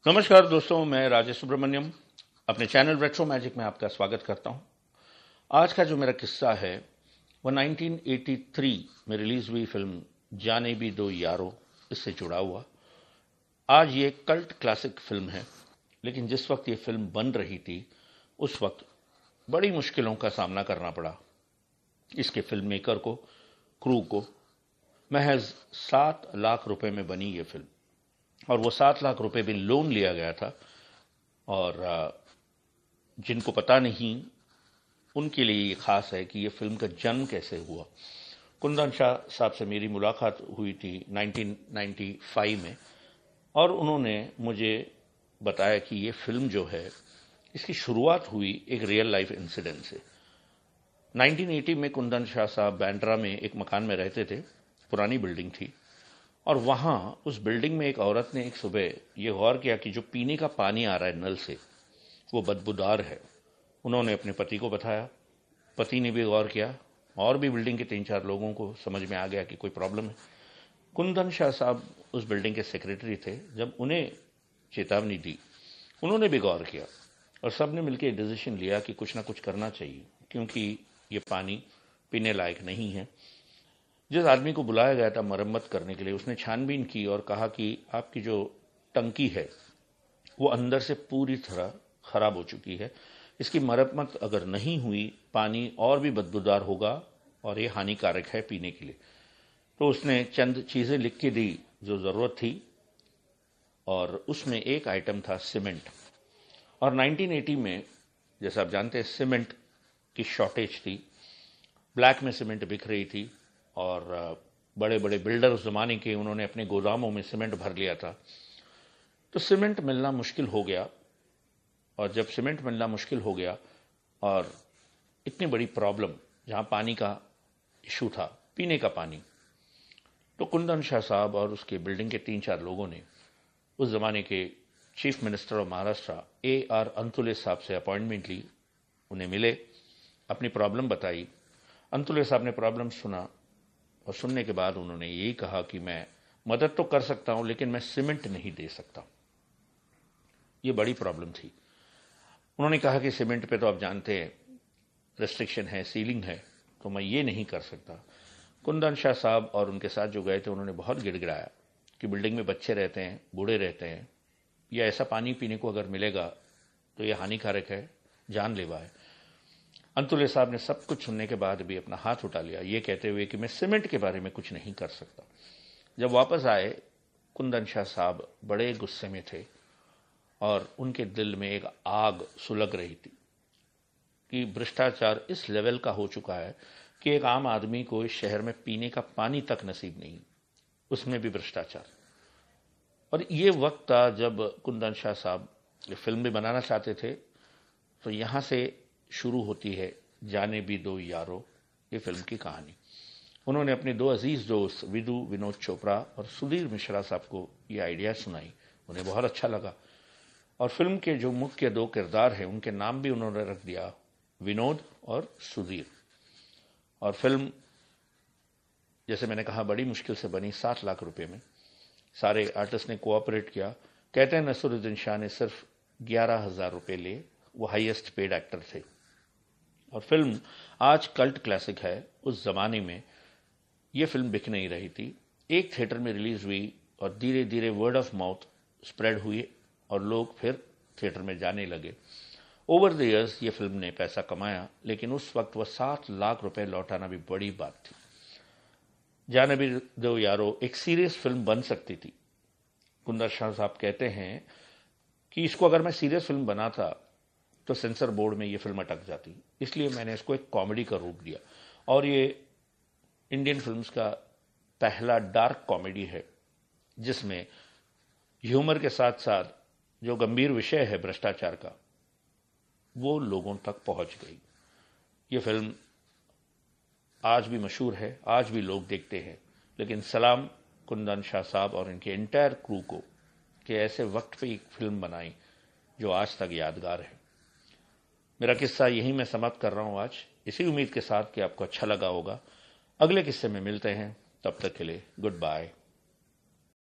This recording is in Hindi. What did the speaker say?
नमस्कार दोस्तों, मैं राजेश सुब्रमण्यम अपने चैनल रेट्रो मैजिक में आपका स्वागत करता हूं। आज का जो मेरा किस्सा है वो 1983 में रिलीज हुई फिल्म जाने भी दो यारो इससे जुड़ा हुआ। आज ये कल्ट क्लासिक फिल्म है, लेकिन जिस वक्त ये फिल्म बन रही थी उस वक्त बड़ी मुश्किलों का सामना करना पड़ा इसके फिल्म मेकर को, क्रू को। महज 7 लाख रुपए में बनी ये फिल्म, और वो 7 लाख रुपए भी लोन लिया गया था। और जिनको पता नहीं उनके लिए ये खास है कि ये फिल्म का जन्म कैसे हुआ। कुंदन शाह साहब से मेरी मुलाकात हुई थी 1995 में, और उन्होंने मुझे बताया कि ये फिल्म जो है इसकी शुरुआत हुई एक रियल लाइफ इंसिडेंट से। 1980 में कुंदन शाह साहब बांद्रा में एक मकान में रहते थे, पुरानी बिल्डिंग थी, और वहां उस बिल्डिंग में एक औरत ने एक सुबह यह गौर किया कि जो पीने का पानी आ रहा है नल से वो बदबूदार है। उन्होंने अपने पति को बताया, पति ने भी गौर किया, और भी बिल्डिंग के 3-4 लोगों को समझ में आ गया कि कोई प्रॉब्लम है। कुंदन शाह साहब उस बिल्डिंग के सेक्रेटरी थे। जब उन्हें चेतावनी दी, उन्होंने भी गौर किया, और सबने मिलकर डिसीजन लिया कि कुछ ना कुछ करना चाहिए, क्योंकि ये पानी पीने लायक नहीं है। जिस आदमी को बुलाया गया था मरम्मत करने के लिए, उसने छानबीन की और कहा कि आपकी जो टंकी है वो अंदर से पूरी तरह खराब हो चुकी है, इसकी मरम्मत अगर नहीं हुई पानी और भी बदबूदार होगा और ये हानिकारक है पीने के लिए। तो उसने चंद चीजें लिख के दी जो जरूरत थी, और उसमें एक आइटम था सीमेंट। और 1980 में जैसा आप जानते हैं सीमेंट की शॉर्टेज थी, ब्लैक में सीमेंट बिक रही थी, और बड़े बड़े बिल्डर उस जमाने के उन्होंने अपने गोदामों में सीमेंट भर लिया था। तो सीमेंट मिलना मुश्किल हो गया, और जब सीमेंट मिलना मुश्किल हो गया और इतनी बड़ी प्रॉब्लम जहां पानी का इशू था, पीने का पानी, तो कुंदन शाह साहब और उसके बिल्डिंग के 3-4 लोगों ने उस जमाने के chief minister of Maharashtra AR Antule साहब से अपॉइंटमेंट ली। उन्हें मिले, अपनी प्रॉब्लम बताई। अंतुले साहब ने प्रॉब्लम सुना, और सुनने के बाद उन्होंने यही कहा कि मैं मदद तो कर सकता हूं, लेकिन मैं सीमेंट नहीं दे सकता। ये बड़ी प्रॉब्लम थी। उन्होंने कहा कि सीमेंट पे तो आप जानते हैं रेस्ट्रिक्शन है, सीलिंग है, तो मैं ये नहीं कर सकता। कुंदन शाह साहब और उनके साथ जो गए थे उन्होंने बहुत गिड़गिड़ाया कि बिल्डिंग में बच्चे रहते हैं, बूढ़े रहते हैं, या ऐसा पानी पीने को अगर मिलेगा तो ये हानिकारक है, जानलेवा है। अंतुले साहब ने सब कुछ सुनने के बाद भी अपना हाथ उठा लिया, ये कहते हुए कि मैं सीमेंट के बारे में कुछ नहीं कर सकता। जब वापस आए, कुंदन शाह साहब बड़े गुस्से में थे, और उनके दिल में एक आग सुलग रही थी कि भ्रष्टाचार इस लेवल का हो चुका है कि एक आम आदमी को इस शहर में पीने का पानी तक नसीब नहीं, उसमें भी भ्रष्टाचार। और ये वक्त था जब कुंदन शाह साहब ये फिल्म भी बनाना चाहते थे। तो यहां से शुरू होती है जाने भी दो यारो, ये फिल्म की कहानी। उन्होंने अपने 2 अजीज दोस्त विनोद चोपड़ा और सुधीर मिश्रा साहब को ये आइडिया सुनाई, उन्हें बहुत अच्छा लगा। और फिल्म के जो मुख्य 2 किरदार हैं उनके नाम भी उन्होंने रख दिया, विनोद और सुधीर। और फिल्म जैसे मैंने कहा बड़ी मुश्किल से बनी, 7 लाख रुपए में। सारे आर्टिस्ट ने कोऑपरेट किया। कहते हैं नसीरुद्दीन शाह ने सिर्फ 11,000 रुपए लिए, वो हाईएस्ट पेड एक्टर थे। और फिल्म आज कल्ट क्लासिक है। उस जमाने में यह फिल्म बिक नहीं रही थी। एक थिएटर में रिलीज हुई और धीरे धीरे वर्ड ऑफ माउथ स्प्रेड हुई और लोग फिर थिएटर में जाने लगे। ओवर द इयर्स ये फिल्म ने पैसा कमाया, लेकिन उस वक्त वह 7 लाख रुपए लौटाना भी बड़ी बात थी। जाने भी दो यारो एक सीरियस फिल्म बन सकती थी। कुंदन शाह साहब कहते हैं कि इसको अगर मैं सीरियस फिल्म बनाता तो सेंसर बोर्ड में ये फिल्म अटक जाती, इसलिए मैंने इसको एक कॉमेडी का रूप दिया। और ये इंडियन फिल्म्स का पहला डार्क कॉमेडी है जिसमें ह्यूमर के साथ साथ जो गंभीर विषय है भ्रष्टाचार का, वो लोगों तक पहुंच गई। ये फिल्म आज भी मशहूर है, आज भी लोग देखते हैं। लेकिन सलाम कुंदन शाह साहब और इनके एंटायर क्रू को कि ऐसे वक्त पे एक फिल्म बनाई जो आज तक यादगार है। मेरा किस्सा यहीं मैं समाप्त कर रहा हूं आज, इसी उम्मीद के साथ कि आपको अच्छा लगा होगा। अगले किस्से में मिलते हैं, तब तक के लिए गुड बाय।